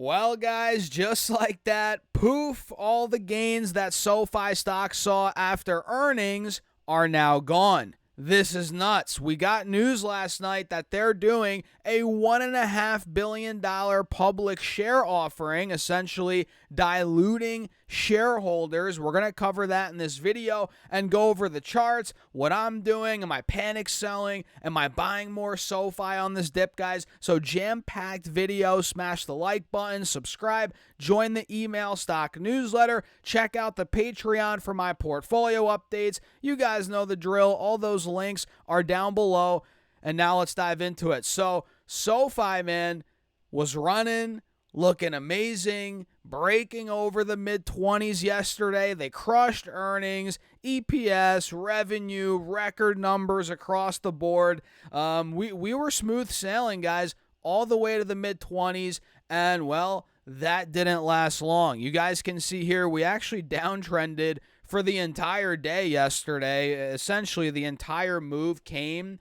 Well, guys, just like that, poof, all the gains that SoFi stock saw after earnings are now gone. This is nuts. We got news last night that they're doing a $1.5 billion public share offering, essentially diluting shareholders. We're going to cover that in this video and go over the charts, what I'm doing, am I panic selling, am I buying more SoFi on this dip, guys? So jam-packed video, smash the like button, subscribe, join the email stock newsletter, check out the Patreon for my portfolio updates. You guys know the drill. All those links are down below. And now let's dive into it. So SoFi, man, was running, looking amazing, breaking over the mid-20s yesterday. They crushed earnings, EPS, revenue, record numbers across the board. We were smooth sailing, guys, all the way to the mid-20s. And, well, that didn't last long. You guys can see here we actually downtrended for the entire day yesterday. Essentially, the entire move came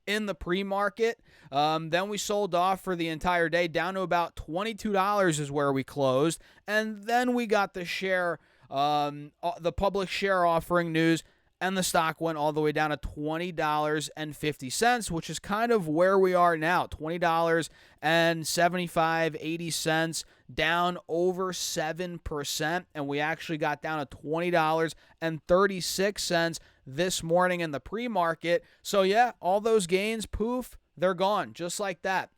in the pre-market. Then we sold off for the entire day down to about $22 is where we closed. And then we got the the public share offering news, and the stock went all the way down to $20.50, which is kind of where we are now. $20.75, 80 cents, down over 7%. And we actually got down to $20.36 this morning in the pre-market. So yeah, all those gains, poof, they're gone just like that.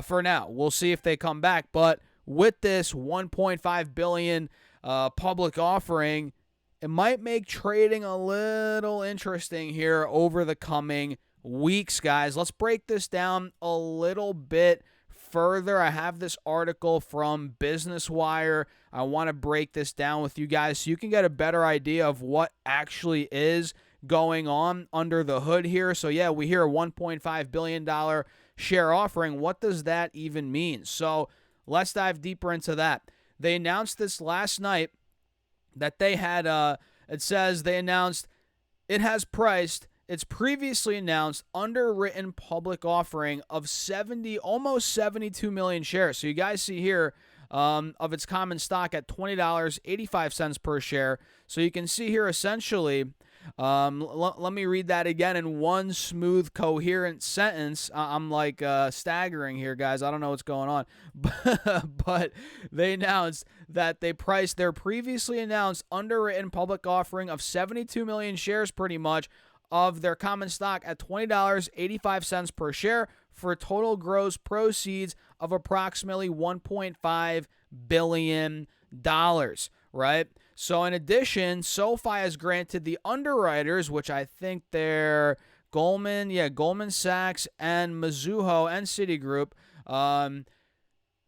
For now, we'll see if they come back. But with this $1.5 billion public offering, it might make trading a little interesting here over the coming weeks, guys. Let's break this down a little bit further. I have this article from Business Wire. I want to break this down with you guys so you can get a better idea of what actually is going on under the hood here. So yeah, we hear a $1.5 billion share offering. What does that even mean? So let's dive deeper into that. They announced this last night that they had, it says they announced it has priced its previously announced underwritten public offering of almost 72 million shares. So you guys see here of its common stock at $20.85 per share. So you can see here essentially, let me read that again in one smooth, coherent sentence. I'm like staggering here, guys. I don't know what's going on. But they announced that they priced their previously announced underwritten public offering of 72 million shares pretty much of their common stock at $20.85 per share for total gross proceeds of approximately $1.5 billion, right? So in addition, SoFi has granted the underwriters, which I think they're Goldman Sachs and Mizuho and Citigroup,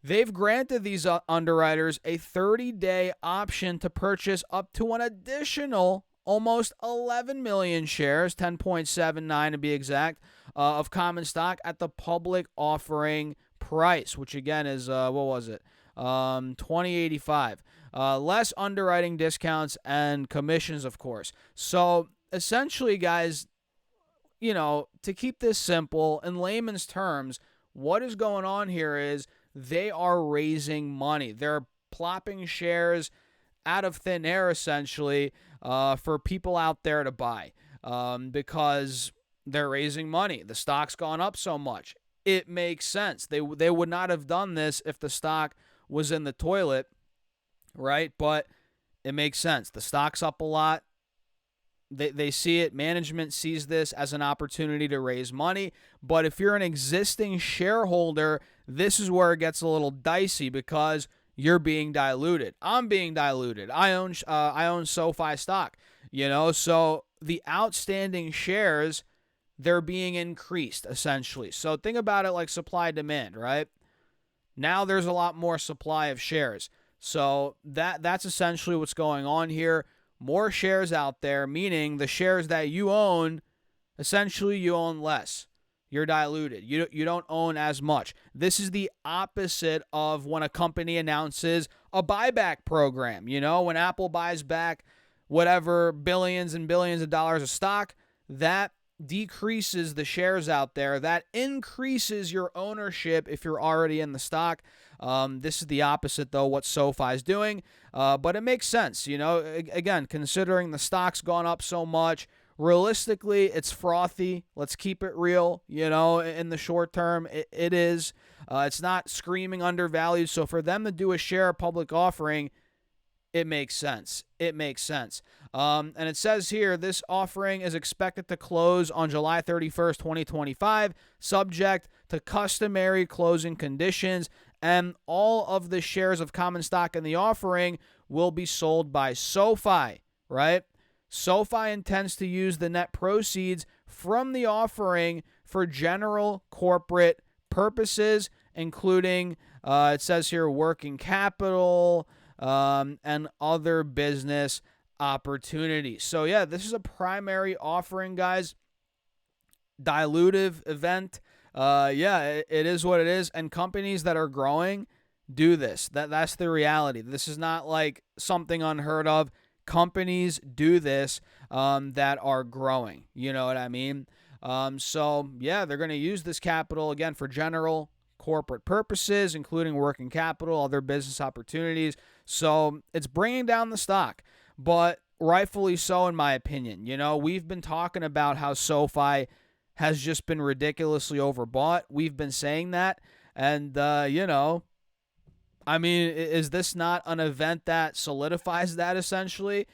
they've granted these underwriters a 30-day option to purchase up to an additional almost 11 million shares, 10.79 to be exact, of common stock at the public offering price, which again is, what was it? $20.85. Less underwriting discounts and commissions, of course. So essentially, guys, to keep this simple, in layman's terms, what is going on here is they are raising money. They're plopping shares out of thin air, essentially, for people out there to buy because they're raising money. The stock's gone up so much. It makes sense. They would not have done this if the stock was in the toilet, right? But it makes sense. The stock's up a lot. They see it. Management sees this as an opportunity to raise money. But if you're an existing shareholder, this is where it gets a little dicey because you're being diluted. I'm being diluted. I own SoFi stock, so the outstanding shares, they're being increased essentially. So think about it like supply demand, right? Now there's a lot more supply of shares. So that's essentially what's going on here. More shares out there, meaning the shares that you own, essentially you own less. You're diluted. You don't own as much. This is the opposite of when a company announces a buyback program. When Apple buys back whatever billions and billions of dollars of stock, that decreases the shares out there. That increases your ownership if you're already in the stock. This is the opposite, though, what SoFi is doing. But it makes sense, again, considering the stock's gone up so much. Realistically, it's frothy. Let's keep it real, in the short term. It is. It's not screaming undervalued. So for them to do a share public offering, it makes sense. It makes sense. And it says here, this offering is expected to close on July 31st, 2025, subject to customary closing conditions, and all of the shares of common stock in the offering will be sold by SoFi, right? SoFi intends to use the net proceeds from the offering for general corporate purposes, including, it says here, working capital, and other business opportunities. So, yeah, this is a primary offering, guys. Dilutive event. It is what it is. And companies that are growing do this. That's the reality. This is not like something unheard of. Companies do this that are growing. You know what I mean? They're going to use this capital, again, for general corporate purposes, including working capital, other business opportunities. So it's bringing down the stock, but rightfully so, in my opinion. We've been talking about how SoFi has just been ridiculously overbought. We've been saying that. And, is this not an event that solidifies that essentially?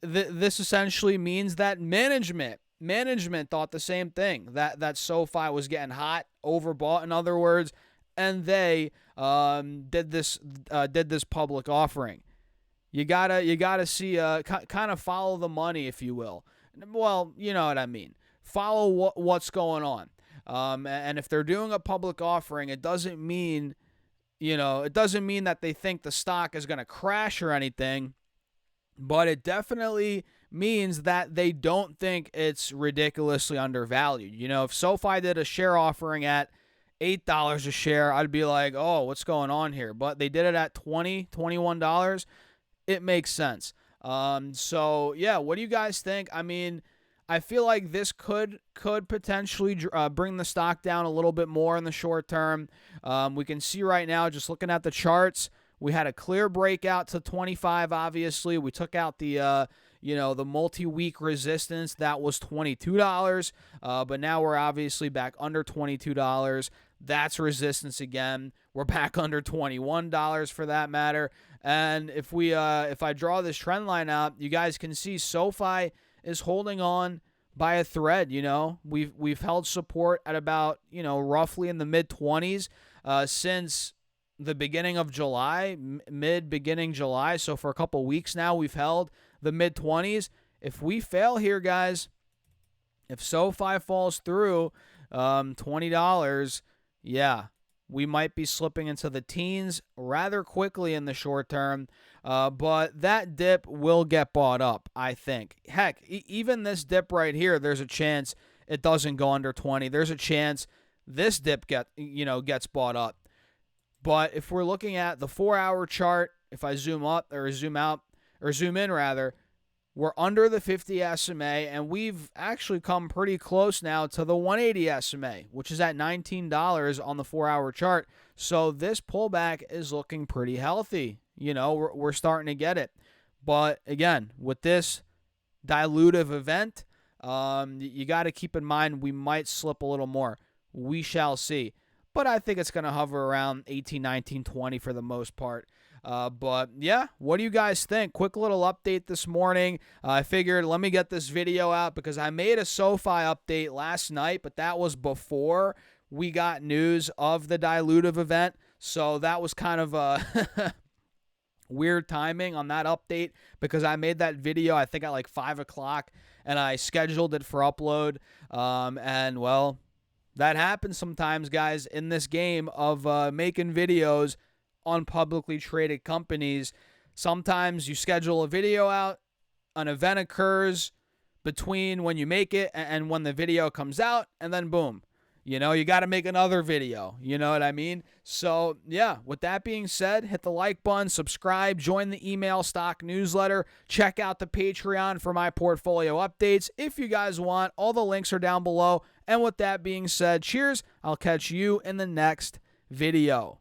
This essentially means that management thought the same thing, that SoFi was getting hot, overbought, in other words, and they did this public offering. You gotta see, kind of follow the money, if you will. Well, you know what I mean. Follow what's going on. And if they're doing a public offering, it doesn't mean that they think the stock is going to crash or anything, but it definitely means that they don't think it's ridiculously undervalued. If SoFi did a share offering at $8 a share, I'd be like, oh, what's going on here? But they did it at $20, $21. It makes sense. What do you guys think? I feel like this could potentially bring the stock down a little bit more in the short term. We can see right now, just looking at the charts, we had a clear breakout to 25, obviously. We took out the multi-week resistance. That was $22, but now we're obviously back under $22. That's resistance again. We're back under $21 for that matter. And if I draw this trend line out, you guys can see SoFi is holding on by a thread. We've held support at about, roughly in the mid-20s since the beginning of July, beginning July. So for a couple weeks now, we've held the mid-20s. If we fail here, guys, if SoFi falls through $20, we might be slipping into the teens rather quickly in the short term. But that dip will get bought up, I think. Heck, even this dip right here, there's a chance it doesn't go under 20. There's a chance this dip gets bought up. But if we're looking at the 4-hour chart, if I zoom up or zoom out or zoom in rather, we're under the 50 SMA, and we've actually come pretty close now to the 180 SMA, which is at $19 on the 4-hour chart. So this pullback is looking pretty healthy. We're starting to get it. But again, with this dilutive event, you got to keep in mind we might slip a little more. We shall see. But I think it's going to hover around 18, 19, 20 for the most part. What do you guys think? Quick little update this morning. I figured let me get this video out because I made a SoFi update last night, but that was before we got news of the dilutive event. So that was kind of a weird timing on that update because I made that video, I think, at like 5 o'clock, and I scheduled it for upload. That happens sometimes, guys, in this game of making videos on publicly traded companies. Sometimes you schedule a video out, an event occurs between when you make it and when the video comes out, and then boom, you got to make another video. You know what I mean? So, with that being said, hit the like button, subscribe, join the email stock newsletter, check out the Patreon for my portfolio updates if you guys want. All the links are down below. And with that being said, cheers. I'll catch you in the next video.